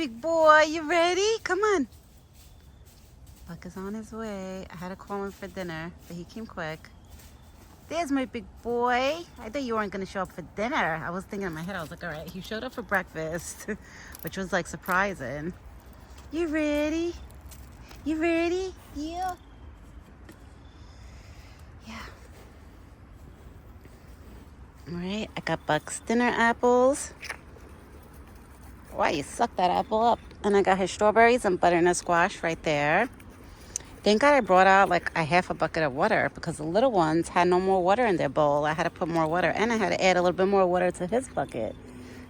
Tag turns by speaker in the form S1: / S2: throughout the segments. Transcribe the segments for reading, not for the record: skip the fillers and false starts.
S1: Big boy, you ready? Come on. Buck is on his way. I had to call him for dinner, but he came quick. There's my big boy. I thought you weren't going to show up for dinner. I was thinking in my head, I was like, all right, he showed up for breakfast, which was like surprising. You ready? You ready? Yeah. Yeah. All right, I got Buck's dinner apples. Why, you suck that apple up. And I got his strawberries and butternut squash right there. Thank God I brought out like a half a bucket of water because the little ones had no more water in their bowl. I had to put more water and I had to add a little bit more water to his bucket.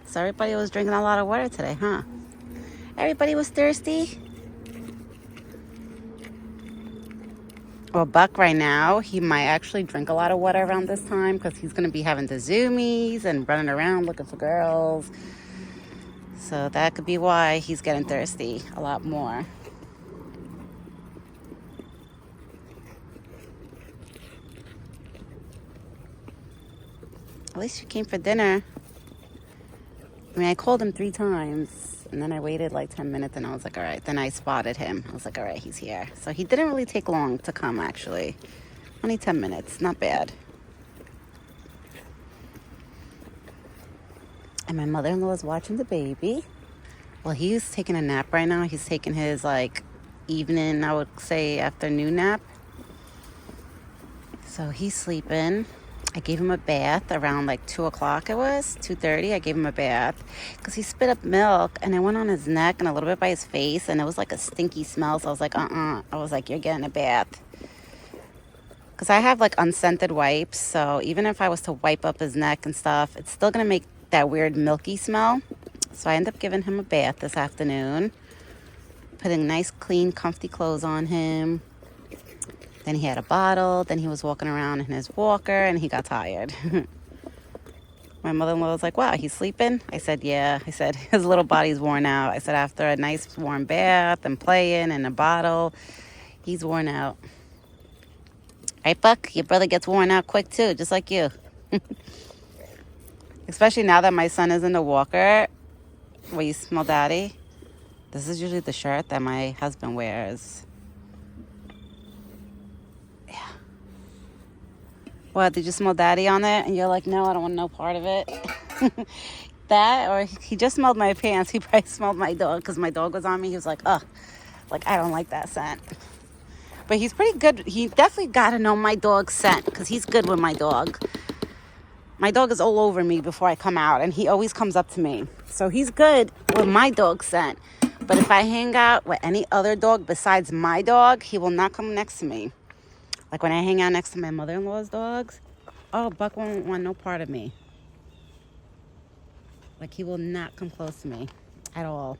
S1: So everybody was drinking a lot of water today, huh? Everybody was thirsty. Well, Buck right now, he might actually drink a lot of water around this time because he's going to be having the zoomies and running around looking for girls. So that could be why he's getting thirsty a lot more. At least you came for dinner. I mean, I called him 3 times, and then I waited like 10 minutes, and I was like, all right. Then I spotted him. I was like, all right, he's here. So he didn't really take long to come, actually. Only 10 minutes. Not bad. And my mother-in-law is watching the baby. Well, he's taking a nap right now. He's taking his, like, evening, I would say, afternoon nap. So he's sleeping. I gave him a bath around like 2 o'clock it was, 2:30. I gave him a bath because he spit up milk and it went on his neck and a little bit by his face and it was like a stinky smell. So I was like, I was like, you're getting a bath. Because I have like unscented wipes. So even if I was to wipe up his neck and stuff, it's still going to make that weird milky smell. So I ended up giving him a bath this afternoon. Putting nice, clean, comfy clothes on him. Then he had a bottle. Then he was walking around in his walker and he got tired. My mother-in-law was like, wow, he's sleeping? I said, yeah. I said, his little body's worn out. I said, after a nice warm bath and playing and a bottle, he's worn out. Right, Buck? Your brother gets worn out quick too, just like you. Especially now that my son is in the walker. Where you smell daddy? This is usually the shirt that my husband wears. What, did you smell daddy on it? And you're like, no, I don't want no part of it. That, or he just smelled my pants. He probably smelled my dog because my dog was on me. He was like, ugh, like, I don't like that scent. But he's pretty good. He definitely got to know my dog's scent because he's good with my dog. My dog is all over me before I come out, and he always comes up to me. So he's good with my dog's scent. But if I hang out with any other dog besides my dog, he will not come next to me. Like when I hang out next to my mother-in-law's dogs, oh, Buck won't want no part of me. Like he will not come close to me at all.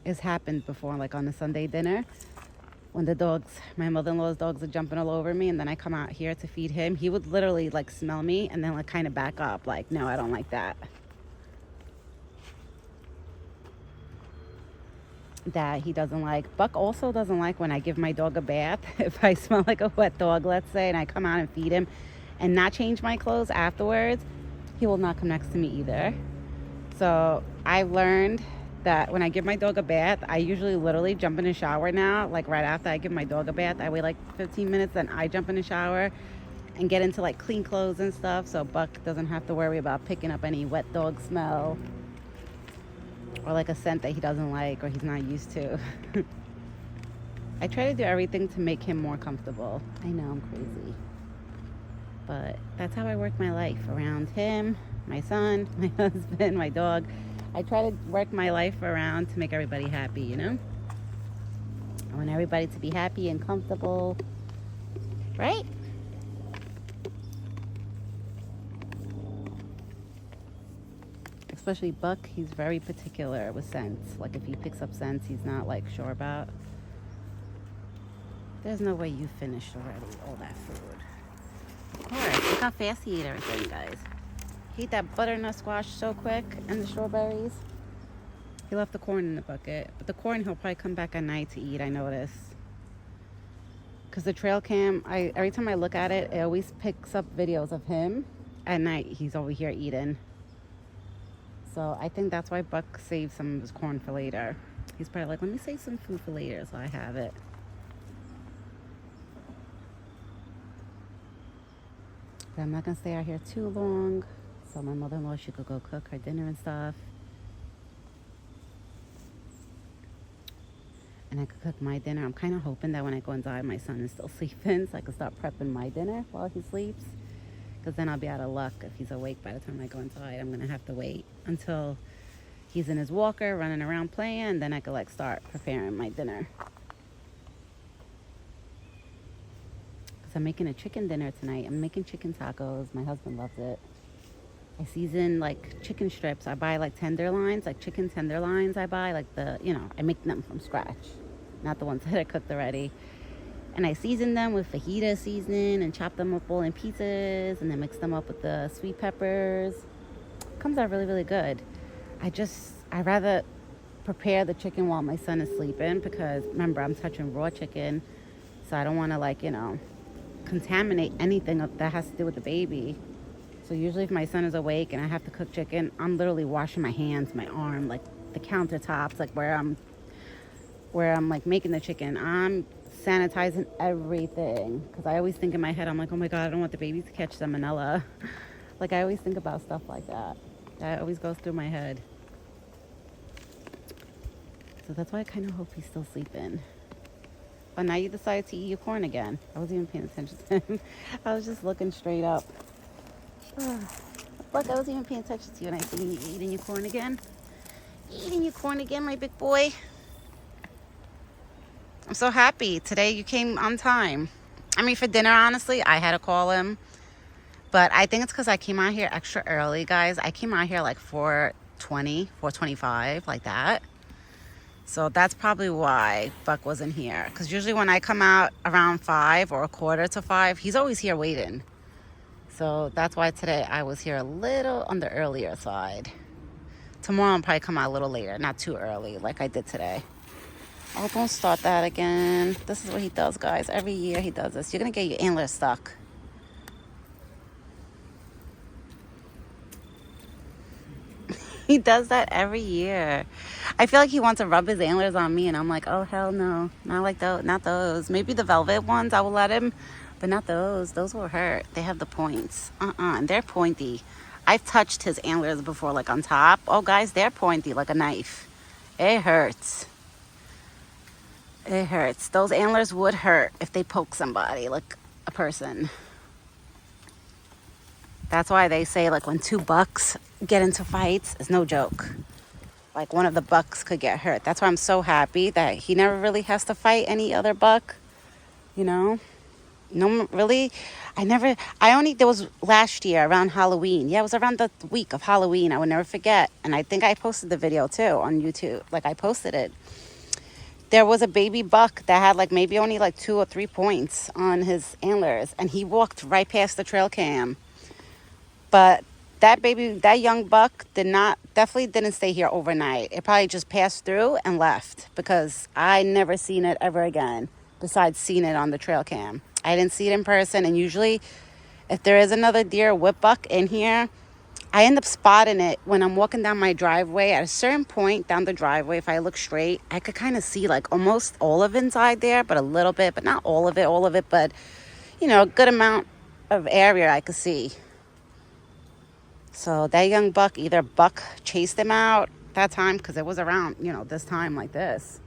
S1: It's happened before, like on a Sunday dinner, when the dogs, my mother-in-law's dogs are jumping all over me and then I come out here to feed him. He would literally like smell me and then like kind of back up. Like, no, I don't like that. That he doesn't like. Buck also doesn't like when I give my dog a bath. If I smell like a wet dog, let's say, and I come out and feed him and not change my clothes afterwards, he will not come next to me either. So I've learned that when I give my dog a bath, I usually literally jump in the shower now. Like right after I give my dog a bath, I wait like 15 minutes, then I jump in the shower and get into like clean clothes and stuff. So Buck doesn't have to worry about picking up any wet dog smell. Or like a scent that he doesn't like or he's not used to. I try to do everything to make him more comfortable. I know I'm crazy. But that's how I work my life around him, my son, my husband, my dog. I try to work my life around to make everybody happy, you know? I want everybody to be happy and comfortable, right? Especially Buck, he's very particular with scents. Like if he picks up scents he's not like sure about. There's no way you finished already all that food. Of course, look how fast he ate everything, guys. He ate that butternut squash so quick and the strawberries. He left the corn in the bucket. But the corn he'll probably come back at night to eat, I notice. Because the trail cam, every time I look at it, it always picks up videos of him. At night, he's over here eating. So I think that's why Buck saved some of his corn for later. He's probably like, let me save some food for later so I have it. But I'm not going to stay out here too long. So my mother-in-law, she could go cook her dinner and stuff. And I could cook my dinner. I'm kind of hoping that when I go inside, my son is still sleeping, so I can start prepping my dinner while he sleeps. Because then I'll be out of luck if he's awake by the time I go inside. I'm going to have to wait until he's in his walker, running around playing, and then I could like start preparing my dinner. Because I'm making a chicken dinner tonight. I'm making chicken tacos. My husband loves it. I season like chicken strips. I buy like tenderloins, like chicken tenderloins. I buy like I make them from scratch, not the ones that are cooked already. And I season them with fajita seasoning and chop them up all in pieces and then mix them up with the sweet peppers. Comes out really, really good. I rather prepare the chicken while my son is sleeping because remember, I'm touching raw chicken. So I don't want to contaminate anything that has to do with the baby. So usually if my son is awake and I have to cook chicken, I'm literally washing my hands, my arm, like the countertops, like where I'm like making the chicken. I'm sanitizing everything because I always think in my head, I'm like, oh my God, I don't want the baby to catch salmonella. Like I always think about stuff like that. That always goes through my head. So that's why I kind of hope he's still sleeping. But now you decided to eat your corn again. I wasn't even paying attention to him. I was just looking straight up. Look, I wasn't even paying attention to you and I see you eating your corn again. Eating your corn again, my big boy. I'm so happy. Today you came on time. I mean, for dinner, honestly, I had to call him. But I think it's because I came out here extra early, guys. I came out here like 4:20, 4:25, like that. So that's probably why Buck wasn't here. Because usually when I come out around 5 or 4:45, he's always here waiting. So that's why today I was here a little on the earlier side. Tomorrow I'll probably come out a little later, not too early like I did today. Oh, don't start that again. This is what he does, guys. Every year he does this. You're going to get your antler stuck. He does that every year. I feel like he wants to rub his antlers on me, and I'm like, oh, hell no. Not like those. Not those. Maybe the velvet ones, I will let him, but not those. Those will hurt. They have the points. And they're pointy. I've touched his antlers before, like on top. Oh, guys, they're pointy like a knife. It hurts. It hurts. Those antlers would hurt if they poke somebody, like a person. That's why they say, like, when two bucks get into fights, it's no joke. Like, one of the bucks could get hurt. That's why I'm so happy that he never really has to fight any other buck, you know? No, really. There was last year around Halloween. Yeah, it was around the week of Halloween. I would never forget. And I think I posted the video, too, on YouTube. Like, I posted it. There was a baby buck that had like maybe only like 2 or 3 points on his antlers, and he walked right past the trail cam. But that young buck definitely didn't stay here overnight. It probably just passed through and left because I never seen it ever again besides seeing it on the trail cam. I didn't see it in person, and usually if there is another deer whip buck in here, I end up spotting it when I'm walking down my driveway. At a certain point down the driveway, if I look straight, I could kind of see like almost all of inside there, but a little bit, but not all of it, but a good amount of area I could see. So that young buck, either Buck chased him out that time because it was around, this time like this,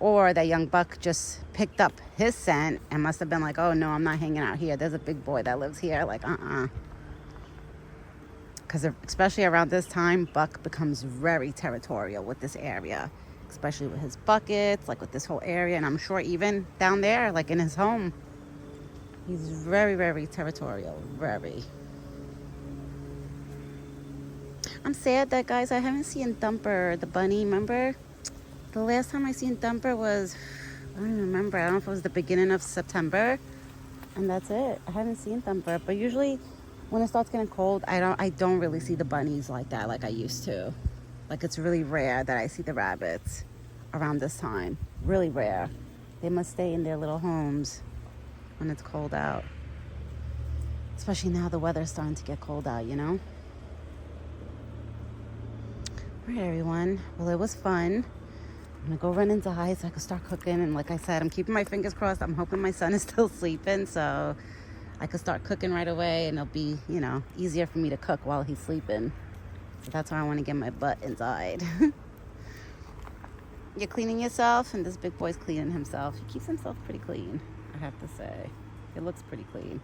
S1: or that young buck just picked up his scent and must have been like, oh no, I'm not hanging out here. There's a big boy that lives here. Like, because especially around this time, Buck becomes very territorial with this area, especially with his buckets, like with this whole area. And I'm sure even down there, like in his home, he's very, very territorial, very. I'm sad that, guys, I haven't seen Thumper, the bunny, remember? The last time I seen Thumper was, I don't remember. I don't know if it was the beginning of September. And that's it. I haven't seen Thumper. But usually when it starts getting cold, I don't really see the bunnies like that like I used to. Like, it's really rare that I see the rabbits around this time. Really rare. They must stay in their little homes when it's cold out. Especially now the weather's starting to get cold out, All right, everyone. Well, it was fun. I'm gonna go run inside so I can start cooking. And like I said, I'm keeping my fingers crossed. I'm hoping my son is still sleeping so I could start cooking right away, and it'll be, you know, easier for me to cook while he's sleeping. So that's why I want to get my butt inside. You're cleaning yourself, and this big boy's cleaning himself. He keeps himself pretty clean, I have to say. It looks pretty clean.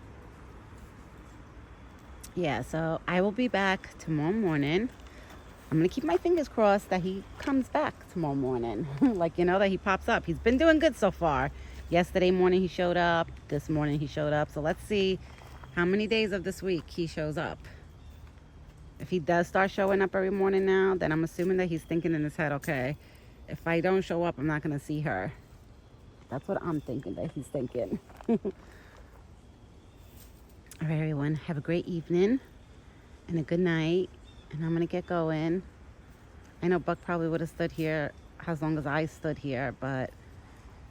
S1: Yeah, so I will be back tomorrow morning. I'm going to keep my fingers crossed that he comes back tomorrow morning. Like, you know, that he pops up. He's been doing good so far. Yesterday morning he showed up. This morning he showed up. So let's see how many days of this week he shows up. If he does start showing up every morning now, then I'm assuming that he's thinking in his head, okay, if I don't show up, I'm not going to see her. That's what I'm thinking that he's thinking. All right, everyone. Have a great evening and a good night. And I'm going to get going. I know Buck probably would have stood here as long as I stood here, but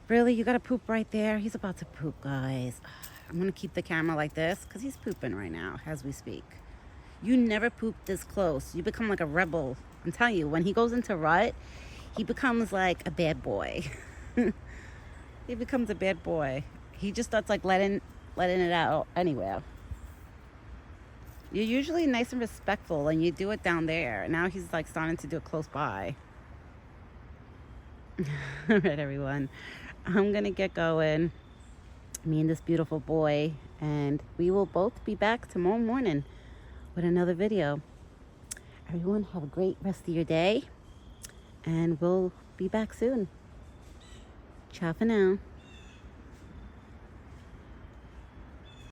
S1: really, you got to poop right there. He's about to poop, guys. I'm going to keep the camera like this because he's pooping right now as we speak. You never poop this close. You become like a rebel. I'm telling you, when he goes into rut, he becomes like a bad boy. He becomes a bad boy. He just starts like letting it out anywhere. You're usually nice and respectful, and you do it down there. Now he's like starting to do it close by. All right, everyone. I'm going to get going. Me and this beautiful boy. And we will both be back tomorrow morning with another video. Everyone, have a great rest of your day. And we'll be back soon. Ciao for now.